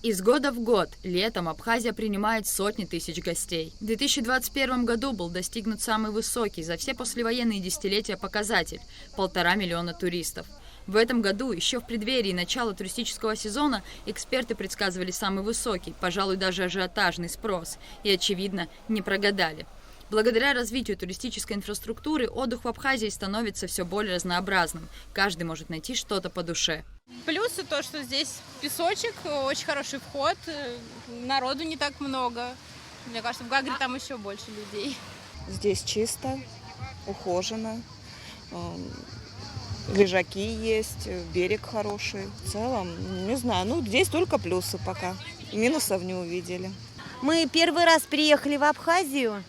Из года в год летом Абхазия принимает сотни тысяч гостей. В 2021 году был достигнут самый высокий за все послевоенные десятилетия показатель – 1,5 миллиона туристов. В этом году, еще в преддверии начала туристического сезона, эксперты предсказывали самый высокий, пожалуй, даже ажиотажный спрос. И, очевидно, не прогадали. Благодаря развитию туристической инфраструктуры отдых в Абхазии становится все более разнообразным. Каждый может найти что-то по душе. Плюсы то, что здесь песочек, очень хороший вход, народу не так много. Мне кажется, в Гагре там еще больше людей. Здесь чисто, ухожено, лежаки есть, берег хороший. В целом, не знаю, здесь только плюсы пока. Минусов не увидели. Мы первый раз приехали в Абхазию.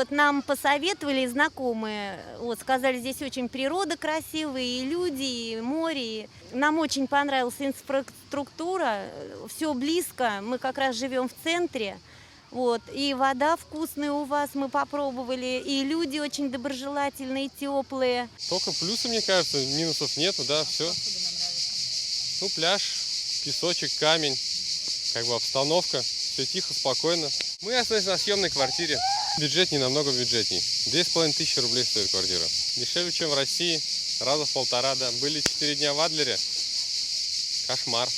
Нам посоветовали знакомые, сказали, здесь очень природа красивая, и люди, и море. И нам очень понравилась инфраструктура, все близко, мы как раз живем в центре. И вода вкусная у вас мы попробовали, и люди очень доброжелательные, теплые. Только плюсы, мне кажется, минусов нету, да, все. Пляж, песочек, камень, обстановка, все тихо, спокойно. Мы остались на съемной квартире. Бюджет не намного бюджетней. 2500 рублей стоит квартира. Дешевле, чем в России. Раза в 1,5, да. Были 4 дня в Адлере. Кошмар.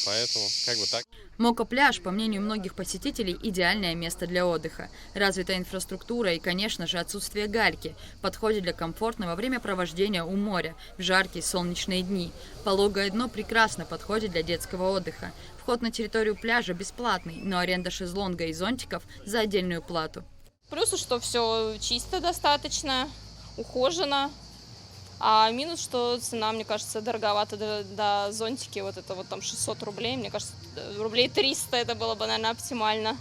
Поэтому, так. Моко-пляж, по мнению многих посетителей, идеальное место для отдыха. Развитая инфраструктура и, конечно же, отсутствие гальки подходит для комфортного времяпровождения у моря в жаркие солнечные дни. Пологое дно прекрасно подходит для детского отдыха. Вход на территорию пляжа бесплатный, но аренда шезлонга и зонтиков за отдельную плату. Плюсы, что все чисто достаточно, ухожено. А минус, что цена, мне кажется, дороговато до зонтики. Там 600 рублей. Мне кажется, рублей 300 это было бы, наверное, оптимально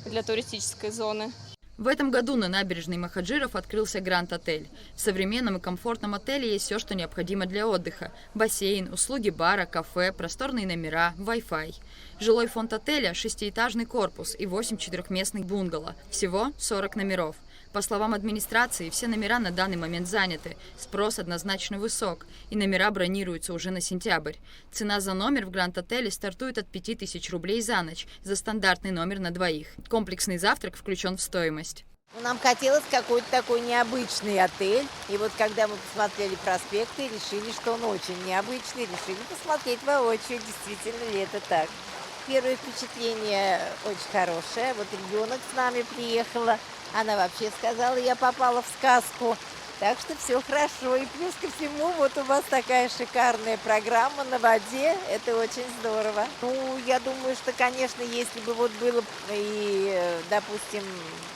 для туристической зоны. В этом году на набережной Махаджиров открылся Гранд-отель. В современном и комфортном отеле есть все, что необходимо для отдыха. Бассейн, услуги бара, кафе, просторные номера, Wi-Fi. Жилой фонд отеля – 6-этажный корпус и 8 четырехместных бунгало. Всего 40 номеров. По словам администрации, все номера на данный момент заняты, спрос однозначно высок, и номера бронируются уже на сентябрь. Цена за номер в Гранд-отеле стартует от 5000 рублей за ночь, за стандартный номер на двоих. Комплексный завтрак включен в стоимость. Нам хотелось какой-то такой необычный отель, и когда мы посмотрели проспекты, решили, что он очень необычный, решили посмотреть воочию, действительно ли это так. Первое впечатление очень хорошее, ребенок с нами приехала. Она вообще сказала, я попала в сказку. Так что все хорошо. И плюс ко всему, у вас такая шикарная программа на воде. Это очень здорово. Я думаю, что, конечно, если бы было и, допустим,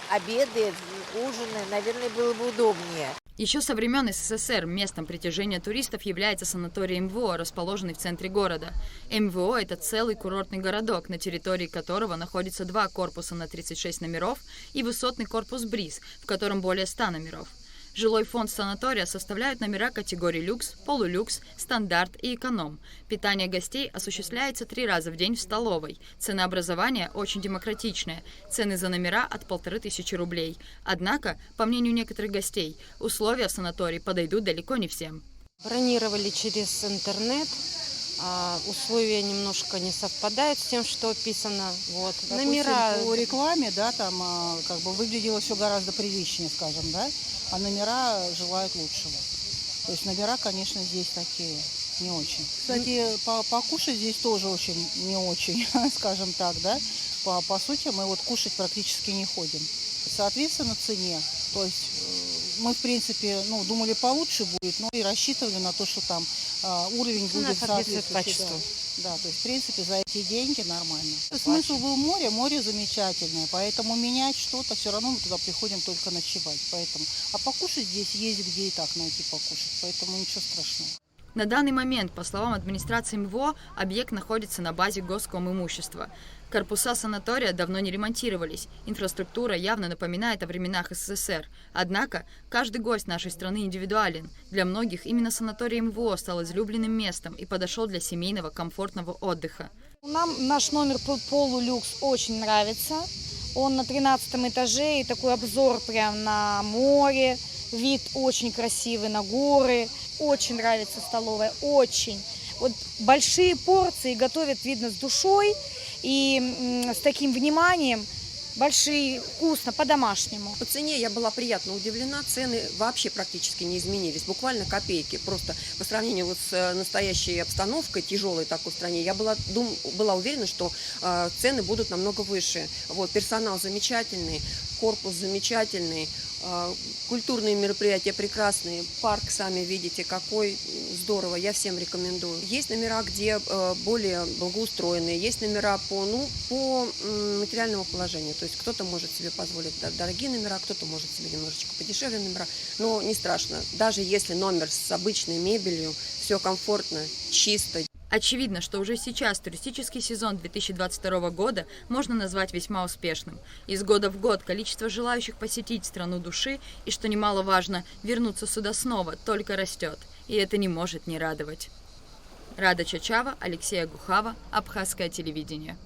обеды, ужины, наверное, было бы удобнее. Еще со времен СССР местом притяжения туристов является санаторий МВО, расположенный в центре города. МВО – это целый курортный городок, на территории которого находится 2 корпуса на 36 номеров и высотный корпус «Бриз», в котором более 100 номеров. Жилой фонд санатория составляют номера категорий люкс, полулюкс, стандарт и эконом. Питание гостей осуществляется 3 раза в день в столовой. Ценообразование очень демократичное. Цены за номера от 1500 рублей. Однако, по мнению некоторых гостей, условия в санатории подойдут далеко не всем. Бронировали через интернет. Условия немножко не совпадают с тем, что описано. Допустим, Номера по рекламе, выглядело все гораздо приличнее, скажем, да, а номера желают лучшего. То есть номера, конечно, здесь такие не очень. Кстати, покушать здесь тоже очень не очень, скажем так, да. По сути, мы кушать практически не ходим. Соответственно, цене. То есть мы, в принципе, думали получше будет, но и рассчитывали на то, что там уровень будет соответствующий качеству. Да, то есть, в принципе, за эти деньги нормально. Смысл был море замечательное, поэтому менять что-то, все равно мы туда приходим только ночевать. А покушать здесь есть где и так найти покушать, поэтому ничего страшного. На данный момент, по словам администрации МВО, объект находится на базе Госкомимущества. Корпуса санатория давно не ремонтировались, инфраструктура явно напоминает о временах СССР. Однако, каждый гость нашей страны индивидуален. Для многих именно санаторий МВО стал излюбленным местом и подошел для семейного комфортного отдыха. Нам наш номер полулюкс очень нравится. Он на 13 этаже, и такой обзор прям на море, вид очень красивый на горы. Очень нравится столовая, очень. Вот большие порции готовят, видно, с душой и с таким вниманием. Большие, вкусно, по-домашнему. По цене я была приятно удивлена. Цены вообще практически не изменились. Буквально копейки. Просто по сравнению вот с настоящей обстановкой, тяжелой такой в стране, я была уверена, что цены будут намного выше. Вот, персонал замечательный, корпус замечательный, культурные мероприятия прекрасные, парк, сами видите, какой здорово, я всем рекомендую. Есть номера, где более благоустроенные, есть номера по материальному положению, то есть кто-то может себе позволить дорогие номера, кто-то может себе немножечко подешевле номера, но не страшно, даже если номер с обычной мебелью, все комфортно, чисто. Очевидно, что уже сейчас туристический сезон 2022 года можно назвать весьма успешным. Из года в год количество желающих посетить страну души и, что немаловажно, вернуться сюда снова только растет. И это не может не радовать. Рада Чачава, Алексея Гухава, Абхазское телевидение.